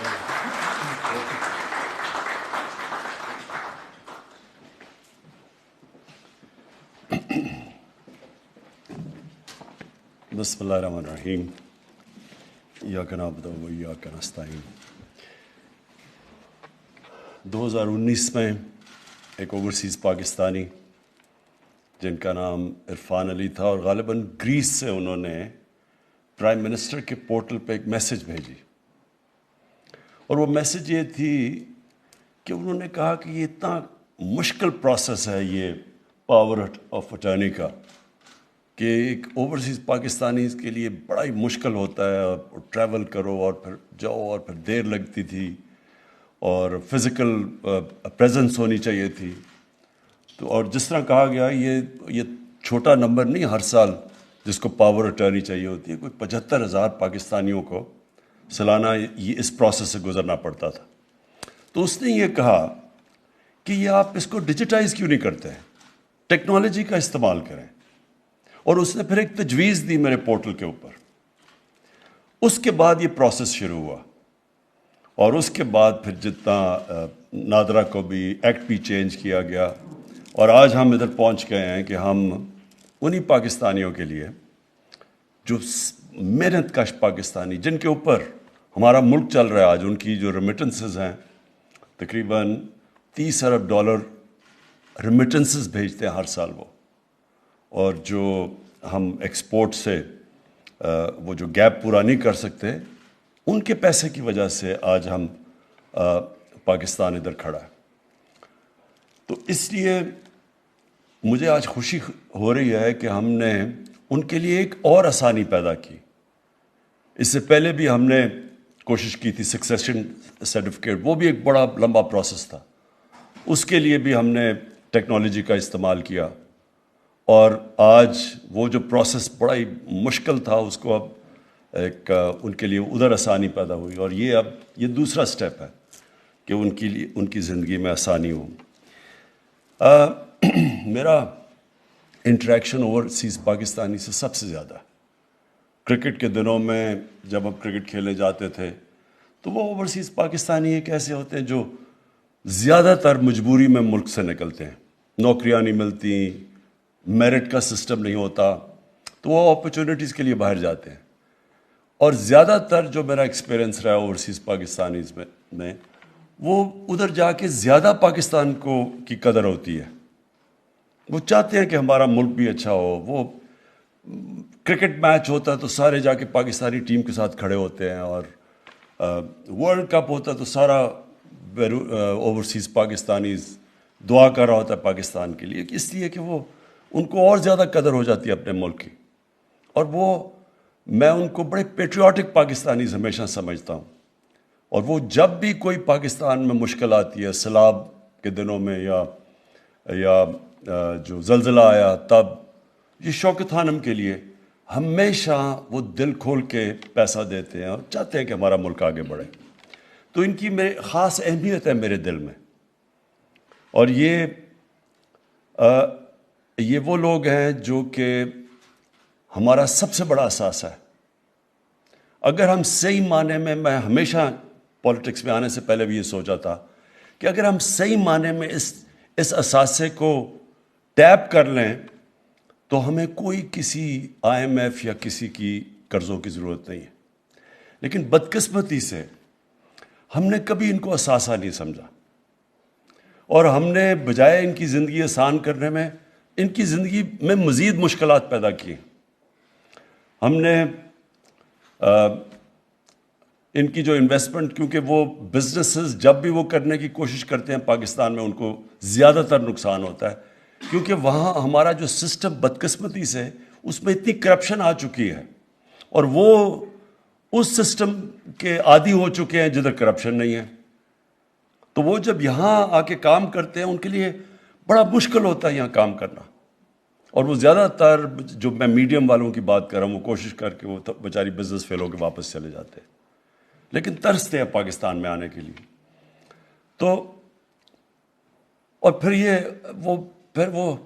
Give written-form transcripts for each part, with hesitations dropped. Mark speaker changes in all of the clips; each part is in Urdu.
Speaker 1: بسم اللہ الرحمن الرحیم ایاک نعبد و ایاک نستعین. 2019 میں ایک اوورسیز پاکستانی جن کا نام عرفان علی تھا اور غالباً گریس سے انہوں نے پرائم منسٹر کے پورٹل پہ ایک میسج بھیجی، اور وہ میسج یہ تھی کہ انہوں نے کہا کہ یہ اتنا مشکل پروسیس ہے یہ پاور آف اٹارنی کا کہ ایک اوورسیز پاکستانی کے لیے بڑا ہی مشکل ہوتا ہے، اور ٹریول کرو اور پھر جاؤ اور پھر دیر لگتی تھی اور فزیکل پریزنس ہونی چاہیے تھی. تو اور جس طرح کہا گیا یہ چھوٹا نمبر نہیں ہر سال جس کو پاور اٹارنی چاہیے ہوتی ہے، کوئی 75,000 پاکستانیوں کو سالانہ یہ اس پروسیس سے گزرنا پڑتا تھا. تو اس نے یہ کہا کہ یہ آپ اس کو ڈیجیٹائز کیوں نہیں کرتے، ٹیکنالوجی کا استعمال کریں. اور اس نے پھر ایک تجویز دی میرے پورٹل کے اوپر. اس کے بعد یہ پروسیس شروع ہوا، اور اس کے بعد پھر جتنا نادرا کو بھی ایکٹ بھی چینج کیا گیا، اور آج ہم ادھر پہنچ گئے ہیں کہ ہم انہی پاکستانیوں کے لیے جو محنت کش پاکستانی جن کے اوپر ہمارا ملک چل رہا ہے آج، ان کی جو ریمیٹنسز ہیں تقریباً $30 ارب ریمیٹنسز بھیجتے ہیں ہر سال وہ، اور جو ہم ایکسپورٹ سے وہ جو گیپ پورا نہیں کر سکتے، ان کے پیسے کی وجہ سے آج ہم پاکستان ادھر کھڑا ہے. تو اس لیے مجھے آج خوشی ہو رہی ہے کہ ہم نے ان کے لیے ایک اور آسانی پیدا کی. اس سے پہلے بھی ہم نے کوشش کی تھی سکسیشن سرٹیفکیٹ، وہ بھی ایک بڑا لمبا پروسیس تھا، اس کے لیے بھی ہم نے ٹیکنالوجی کا استعمال کیا. اور آج وہ جو پروسیس بڑا ہی مشکل تھا اس کو اب ایک ان کے لیے ادھر آسانی پیدا ہوئی، اور یہ دوسرا سٹیپ ہے کہ ان کی زندگی میں آسانی ہو. میرا انٹریکشن اوورسیز پاکستانی سے سب سے زیادہ کرکٹ کے دنوں میں جب ہم کرکٹ کھیلے جاتے تھے تو وہ اوورسیز پاکستانی ایک ایسے ہوتے ہیں جو زیادہ تر مجبوری میں ملک سے نکلتے ہیں، نوکریاں نہیں ملتی، میرٹ کا سسٹم نہیں ہوتا، تو وہ اپرچونیٹیز کے لیے باہر جاتے ہیں. اور زیادہ تر جو میرا ایکسپیرینس رہا اوورسیز پاکستانیز میں وہ ادھر جا کے زیادہ پاکستان کی قدر ہوتی ہے. وہ چاہتے ہیں کہ ہمارا ملک بھی اچھا ہو. وہ کرکٹ میچ ہوتا ہے تو سارے جا کے پاکستانی ٹیم کے ساتھ کھڑے ہوتے ہیں، اور ورلڈ کپ ہوتا ہے تو سارا اوورسیز پاکستانیز دعا کر رہا ہوتا ہے پاکستان کے لیے، اس لیے کہ وہ ان کو اور زیادہ قدر ہو جاتی ہے اپنے ملک کی. اور میں ان کو بڑے پیٹریوٹک پاکستانیز ہمیشہ سمجھتا ہوں. اور وہ جب بھی کوئی پاکستان میں مشکل آتی ہے، سیلاب کے دنوں میں یا جو زلزلہ آیا تب، یہ شوکت خانم کے لیے ہمیشہ وہ دل کھول کے پیسہ دیتے ہیں اور چاہتے ہیں کہ ہمارا ملک آگے بڑھے. تو ان کی خاص اہمیت ہے میرے دل میں. اور یہ وہ لوگ ہیں جو کہ ہمارا سب سے بڑا اثاثہ ہے. اگر ہم صحیح معنی میں ہمیشہ پولیٹکس میں آنے سے پہلے بھی یہ سوچا تھا کہ اگر ہم صحیح معنی میں اس اثاثے کو ٹیپ کر لیں تو ہمیں کوئی کسی IMF یا کسی کی قرضوں کی ضرورت نہیں ہے. لیکن بدقسمتی سے ہم نے کبھی ان کو اثاثہ نہیں سمجھا، اور ہم نے بجائے ان کی زندگی آسان کرنے میں ان کی زندگی میں مزید مشکلات پیدا کی. ہم نے ان کی جو انویسٹمنٹ، کیونکہ وہ بزنسز جب بھی وہ کرنے کی کوشش کرتے ہیں پاکستان میں ان کو زیادہ تر نقصان ہوتا ہے، کیونکہ وہاں ہمارا جو سسٹم بدقسمتی سے اس میں اتنی کرپشن آ چکی ہے، اور وہ اس سسٹم کے عادی ہو چکے ہیں جدھر کرپشن نہیں ہے. تو وہ جب یہاں آ کے کام کرتے ہیں ان کے لیے بڑا مشکل ہوتا ہے یہاں کام کرنا. اور وہ زیادہ تر جو میں میڈیم والوں کی بات کر رہا ہوں وہ کوشش کر کے وہ بیچاری بزنس فیل ہو کے واپس چلے جاتے ہیں، لیکن ترستے ہیں پاکستان میں آنے کے لیے. تو اور پھر وہ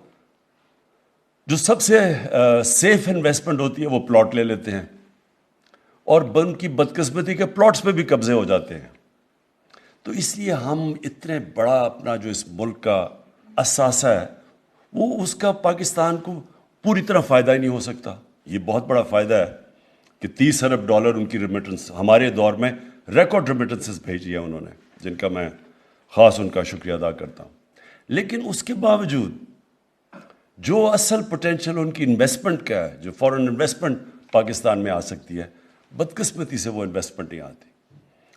Speaker 1: جو سب سے سیف انویسٹمنٹ ہوتی ہے وہ پلاٹ لے لیتے ہیں، اور ان کی بدقسمتی کے پلاٹس پہ بھی قبضے ہو جاتے ہیں. تو اس لیے ہم اتنے بڑا اپنا جو اس ملک کا اثاثہ ہے وہ اس کا پاکستان کو پوری طرح فائدہ ہی نہیں ہو سکتا. یہ بہت بڑا فائدہ ہے کہ $30 ارب ان کی ریمیٹنس ہمارے دور میں ریکارڈ ریمیٹنسز بھیجی ہیں انہوں نے، جن کا میں خاص ان کا شکریہ ادا کرتا ہوں. لیکن اس کے باوجود جو اصل پوٹینشیل ان کی انویسٹمنٹ کا ہے، جو فارن انویسٹمنٹ پاکستان میں آ سکتی ہے، بدقسمتی سے وہ انویسٹمنٹ نہیں آتی.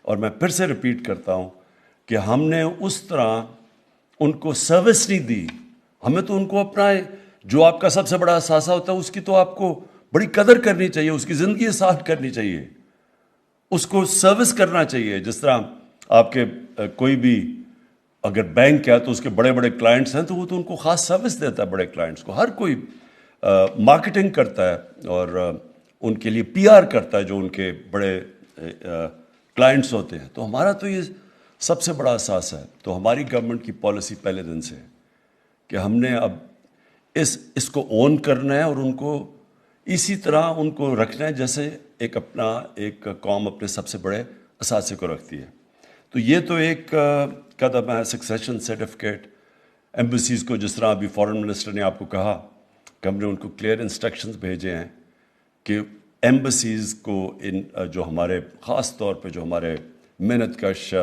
Speaker 1: اور میں پھر سے ریپیٹ کرتا ہوں کہ ہم نے اس طرح ان کو سروس نہیں دی. ہمیں تو ان کو اپنا جو آپ کا سب سے بڑا اثاثہ ہوتا ہے اس کی تو آپ کو بڑی قدر کرنی چاہیے، اس کی زندگی آسان کرنی چاہیے، اس کو سروس کرنا چاہیے. جس طرح آپ کے کوئی بھی اگر بینک ہے تو اس کے بڑے بڑے کلائنٹس ہیں تو وہ تو ان کو خاص سروس دیتا ہے. بڑے کلائنٹس کو ہر کوئی مارکیٹنگ کرتا ہے اور ان کے لیے پی آر کرتا ہے جو ان کے بڑے کلائنٹس ہوتے ہیں. تو ہمارا تو یہ سب سے بڑا اثاثہ ہے. تو ہماری گورنمنٹ کی پالیسی پہلے دن سے ہے کہ ہم نے اب اس کو اون کرنا ہے اور ان کو اسی طرح ان کو رکھنا ہے جیسے ایک قوم اپنے سب سے بڑے اثاثے کو رکھتی ہے. تو یہ تو ایک قدم ہے. سکسیشن سرٹیفکیٹ ایمبیسیز کو، جس طرح ابھی فارن منسٹر نے آپ کو کہا کہ ہم نے ان کو کلیئر انسٹرکشنز بھیجے ہیں کہ ایمبیسیز کو جو ہمارے خاص طور پہ جو ہمارے محنت کش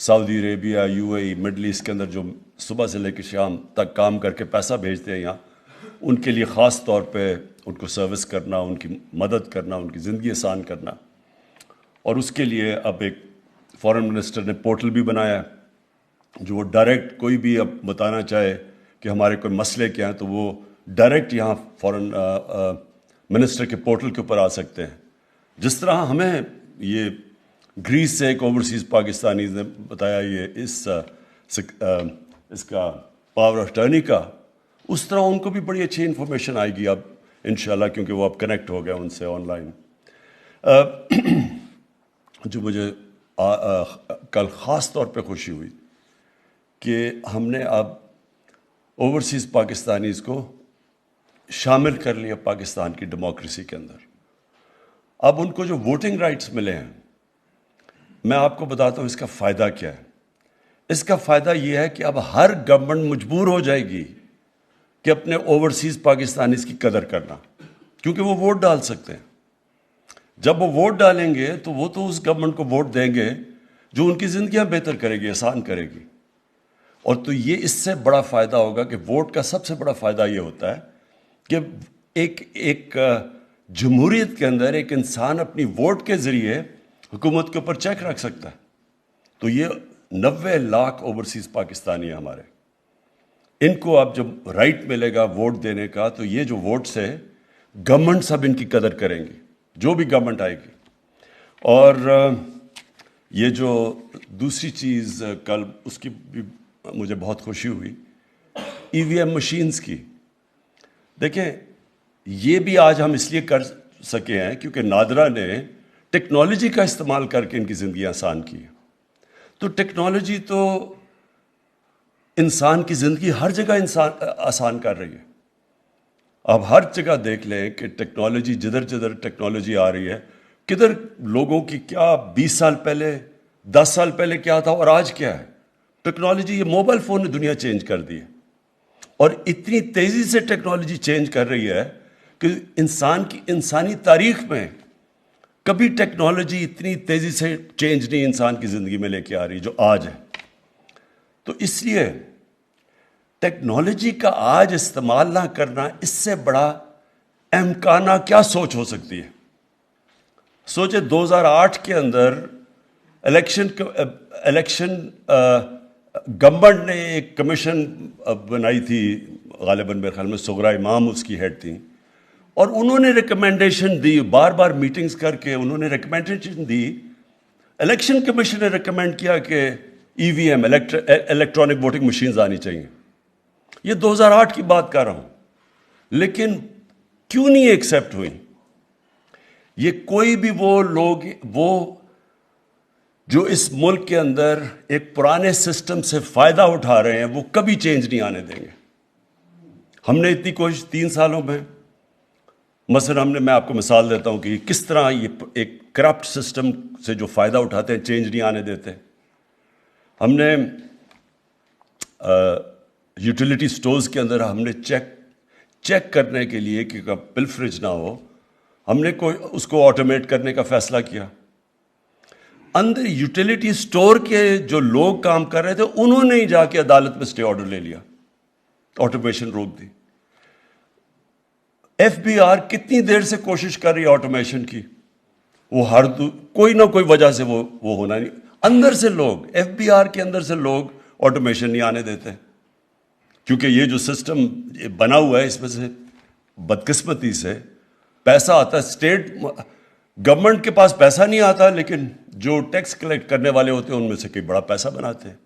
Speaker 1: Saudi Arabia, U A E, Middle East کے اندر جو صبح سے لے کے شام تک کام کر کے پیسہ بھیجتے ہیں یہاں، ان کے لیے خاص طور پہ ان کو سروس کرنا، ان کی مدد کرنا، ان کی زندگی آسان کرنا. اور اس کے لیے اب ایک فارن منسٹر نے پورٹل بھی بنایا ہے جو وہ ڈائریکٹ کوئی بھی اب بتانا چاہے کہ ہمارے کوئی مسئلے کیا ہیں تو وہ ڈائریکٹ یہاں فارن منسٹر کے پورٹل کے اوپر آ سکتے ہیں. جس طرح ہمیں یہ گریس سے ایک اوورسیز پاکستانیز نے بتایا یہ اس کا پاور آف ٹرنی کا، اس طرح ان کو بھی بڑی اچھی انفارمیشن آئے گی اب انشاءاللہ، کیونکہ وہ اب کنیکٹ ہو گیا ان سے آن لائن. جو مجھے کل خاص طور پہ خوشی ہوئی کہ ہم نے اب اوورسیز پاکستانیز کو شامل کر لیا پاکستان کی ڈیموکریسی کے اندر. اب ان کو جو ووٹنگ رائٹس ملے ہیں، میں آپ کو بتاتا ہوں اس کا فائدہ کیا ہے. اس کا فائدہ یہ ہے کہ اب ہر گورنمنٹ مجبور ہو جائے گی کہ اپنے اوورسیز پاکستانیز کی قدر کرنا، کیونکہ وہ ووٹ ڈال سکتے ہیں. جب وہ ووٹ ڈالیں گے تو وہ تو اس گورنمنٹ کو ووٹ دیں گے جو ان کی زندگیاں بہتر کرے گی، آسان کرے گی. اور تو یہ اس سے بڑا فائدہ ہوگا کہ ووٹ کا سب سے بڑا فائدہ یہ ہوتا ہے کہ ایک جمہوریت کے اندر ایک انسان اپنی ووٹ کے ذریعے حکومت کے اوپر چیک رکھ سکتا ہے. تو یہ 90 لاکھ اوورسیز پاکستانی ہیں ہمارے. ان کو اب جب رائٹ ملے گا ووٹ دینے کا تو یہ جو ووٹس ہے گورنمنٹ سب ان کی قدر کریں گی، جو بھی گورنمنٹ آئے گی. اور یہ جو دوسری چیز کل اس کی بھی مجھے بہت خوشی ہوئی، ای وی ایم مشینز کی. دیکھیں یہ بھی آج ہم اس لیے کر سکے ہیں کیونکہ نادرا نے ٹیکنالوجی کا استعمال کر کے ان کی زندگی آسان کی. تو ٹیکنالوجی تو انسان کی زندگی ہر جگہ آسان کر رہی ہے. اب ہر جگہ دیکھ لیں کہ ٹیکنالوجی جدھر ٹیکنالوجی آ رہی ہے، کدھر لوگوں کی کیا 20 سال پہلے 10 سال پہلے کیا تھا اور آج کیا ہے. ٹیکنالوجی، یہ موبائل فون نے دنیا چینج کر دی ہے. اور اتنی تیزی سے ٹیکنالوجی چینج کر رہی ہے کہ انسانی تاریخ میں کبھی ٹیکنالوجی اتنی تیزی سے چینج نہیں انسان کی زندگی میں لے کے آ رہی جو آج ہے. تو اس لیے ٹیکنالوجی کا آج استعمال نہ کرنا، اس سے بڑا امکانہ کیا سوچ ہو سکتی ہے. سوچے 2008 کے اندر الیکشن گورنمنٹ نے ایک کمیشن بنائی تھی، غالباً میرے خیال میں صغرا امام اس کی ہیڈ تھیں، اور انہوں نے ریکمنڈیشن دی، بار بار میٹنگز کر کے انہوں نے ریکمنڈیشن دی. الیکشن کمیشن نے ریکمینڈ کیا کہ ای وی ایم الیکٹرانک ووٹنگ مشینز آنی چاہیے. یہ 2008 کی بات کر رہا ہوں. لیکن کیوں نہیں ایکسیپٹ ہوئی؟ یہ کوئی بھی وہ لوگ جو اس ملک کے اندر ایک پرانے سسٹم سے فائدہ اٹھا رہے ہیں وہ کبھی چینج نہیں آنے دیں گے. ہم نے اتنی کوشش 3 سالوں میں، مثلا میں آپ کو مثال دیتا ہوں کہ کس طرح یہ ایک کرپٹ سسٹم سے جو فائدہ اٹھاتے ہیں چینج نہیں آنے دیتے. ہم نے یوٹیلیٹی سٹورز کے اندر ہم نے چیک کرنے کے لیے کہ پلفریج نہ ہو، ہم نے اس کو آٹومیٹ کرنے کا فیصلہ کیا. اندر یوٹیلیٹی سٹور کے جو لوگ کام کر رہے تھے انہوں نے ہی جا کے عدالت میں اسٹے آرڈر لے لیا، آٹومیشن روک دی. ایف بی آر کتنی دیر سے کوشش کر رہی ہے آٹومیشن کی، وہ کوئی نہ کوئی وجہ سے وہ ہونا نہیں. اندر سے لوگ، ایف بی آر کے اندر سے لوگ آٹومیشن نہیں آنے دیتے، کیونکہ یہ جو سسٹم بنا ہوا ہے اس میں سے بدقسمتی سے پیسہ آتا ہے. اسٹیٹ گورنمنٹ کے پاس پیسہ نہیں آتا، لیکن جو ٹیکس کلیکٹ کرنے والے ہوتے ہیں ان میں سے کوئی بڑا پیسہ بناتے ہیں.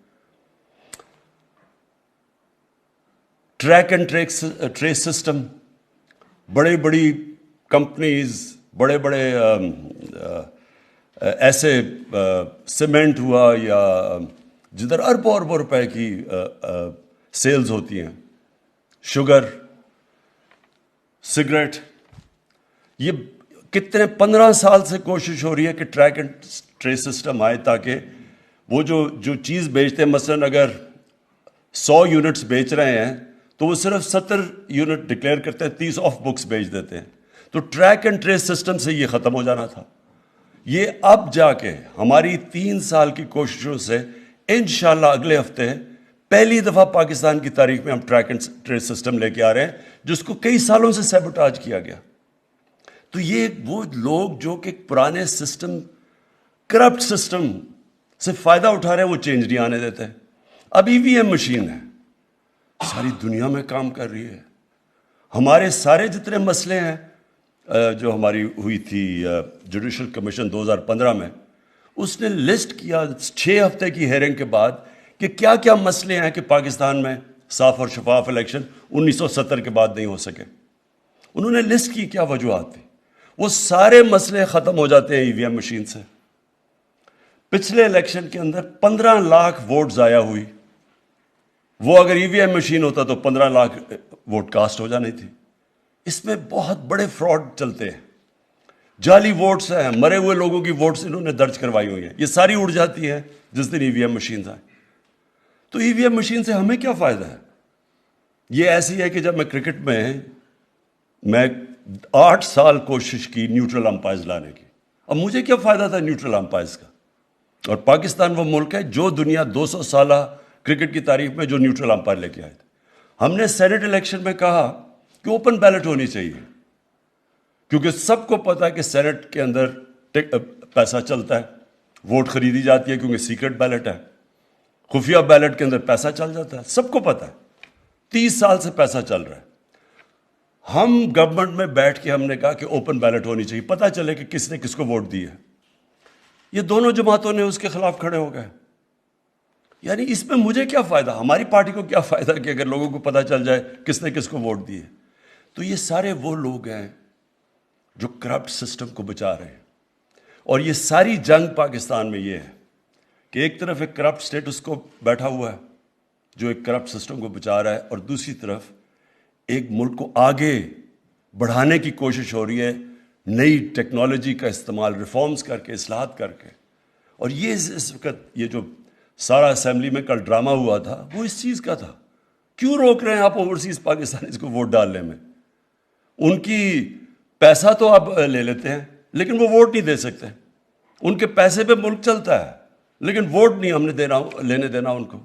Speaker 1: ٹریک اینڈ ٹریس سسٹم، بڑی کمپنیز، بڑے ایسے سیمنٹ ہوا یا جدھر اربوں روپے کی سیلز ہوتی ہیں، شوگر، سگریٹ، یہ کتنے 15 سال سے کوشش ہو رہی ہے کہ ٹریک اینڈ ٹریس سسٹم آئے تاکہ وہ جو چیز بیچتے ہیں، مثلاً اگر 100 یونٹس بیچ رہے ہیں تو وہ صرف 70 یونٹ ڈکلیئر کرتے ہیں، 30 آف بکس بیچ دیتے ہیں. تو ٹریک اینڈ ٹریس سسٹم سے یہ ختم ہو جانا تھا. یہ اب جا کے ہماری 3 سال کی کوششوں سے انشاءاللہ اگلے ہفتے پہلی دفعہ پاکستان کی تاریخ میں ہم ٹریک اینڈ ٹریس سسٹم لے کے آ رہے ہیں، جس کو کئی سالوں سے سیبوٹاج کیا گیا. تو یہ وہ لوگ جو کہ پرانے سسٹم، کرپٹ سسٹم سے فائدہ اٹھا رہے ہیں، وہ چینج نہیں آنے دیتے. اب EVM مشین ہے، ساری دنیا میں کام کر رہی ہے. ہمارے سارے جتنے مسئلے ہیں جو ہماری ہوئی تھی جوڈیشل کمیشن 2015 میں، اس نے لسٹ کیا 6 ہفتے کی ہیئرنگ کے بعد کہ کیا کیا مسئلے ہیں کہ پاکستان میں صاف اور شفاف الیکشن 1970 کے بعد نہیں ہو سکے. انہوں نے لسٹ کی کیا وجوہات تھی، وہ سارے مسئلے ختم ہو جاتے ہیں EVM مشین سے. پچھلے الیکشن کے اندر 15 لاکھ ووٹ ضائع ہوئی، وہ اگر EVM مشین ہوتا تو 15 لاکھ ووٹ کاسٹ ہو جانی تھی. اس میں بہت بڑے فراڈ چلتے ہیں، جعلی ووٹس ہیں، مرے ہوئے لوگوں کی ووٹس انہوں نے درج کروائی ہوئی ہیں، یہ ساری اڑ جاتی ہیں جس دن EVM مشین آئے. تو EVM مشین سے ہمیں کیا فائدہ ہے؟ یہ ایسی ہے کہ جب میں کرکٹ میں 8 سال کوشش کی نیوٹرل امپائرز لانے کی، اب مجھے کیا فائدہ تھا نیوٹرل امپائرز کا؟ اور پاکستان وہ ملک ہے جو دنیا 200 سالہ کرکٹ کی تاریخ میں جو نیوٹرل امپائر لے کے آئے تھے. ہم نے سینٹ الیکشن میں کہا کہ اوپن بیلٹ ہونی چاہیے، کیونکہ سب کو پتا ہے کہ سینٹ کے اندر پیسہ چلتا ہے، ووٹ خریدی جاتی ہے کیونکہ سیکرٹ بیلٹ ہے، خفیہ بیلٹ کے اندر پیسہ چل جاتا ہے، سب کو پتا ہے. 30 سال سے پیسہ چل رہا ہے. ہم گورنمنٹ میں بیٹھ کے ہم نے کہا کہ اوپن بیلٹ ہونی چاہیے، پتہ چلے کہ کس نے کس کو ووٹ دی ہے. یہ دونوں جماعتوں نے اس کے خلاف کھڑے ہو گئے. یعنی اس میں مجھے کیا فائدہ، ہماری پارٹی کو کیا فائدہ کہ اگر لوگوں کو پتہ چل جائے کس نے کس کو ووٹ دی ہے. تو یہ سارے وہ لوگ ہیں جو کرپٹ سسٹم کو بچا رہے ہیں. اور یہ ساری جنگ پاکستان میں یہ ہے کہ ایک طرف ایک کرپٹ سٹیٹس کو بیٹھا ہوا ہے جو ایک کرپٹ سسٹم کو بچا رہا ہے، اور دوسری طرف ایک ملک کو آگے بڑھانے کی کوشش ہو رہی ہے نئی ٹیکنالوجی کا استعمال، ریفارمز کر کے، اصلاحات کر کے. اور یہ اس وقت یہ جو سارا اسمبلی میں کل ڈرامہ ہوا تھا وہ اس چیز کا تھا. کیوں روک رہے ہیں آپ اوورسیز پاکستانیز کو ووٹ ڈالنے میں؟ ان کی پیسہ تو آپ لے لیتے ہیں لیکن وہ ووٹ نہیں دے سکتے. ان کے پیسے پہ ملک چلتا ہے لیکن ووٹ نہیں ہم نے لینے دینا ان کو.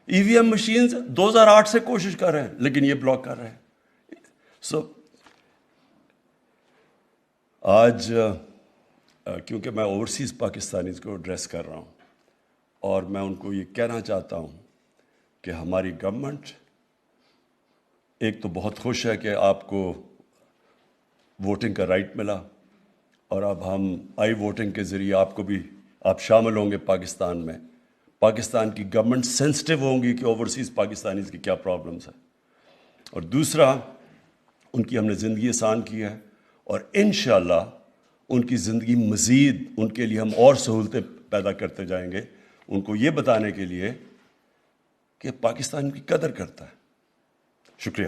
Speaker 1: EVM مشینز 2008 سے کوشش کر رہے ہیں لیکن یہ بلاک کر رہے ہیں. آج کیونکہ میں اوورسیز پاکستانیز کو ایڈریس کر رہا ہوں اور میں ان کو یہ کہنا چاہتا ہوں کہ ہماری گورنمنٹ ایک تو بہت خوش ہے کہ آپ کو ووٹنگ کا رائٹ ملا، اور اب ہم آئی ووٹنگ کے ذریعے آپ کو بھی آپ شامل ہوں گے پاکستان میں. پاکستان کی گورنمنٹ سینسٹیو ہوں گی کہ اوورسیز پاکستانیز کی کیا پرابلمس ہیں. اور دوسرا، ان کی ہم نے زندگی آسان کی ہے اور انشاءاللہ ان کی زندگی مزید ان کے لیے ہم اور سہولتیں پیدا کرتے جائیں گے، ان کو یہ بتانے کے لیے کہ پاکستان کی قدر کرتا ہے. شکریہ.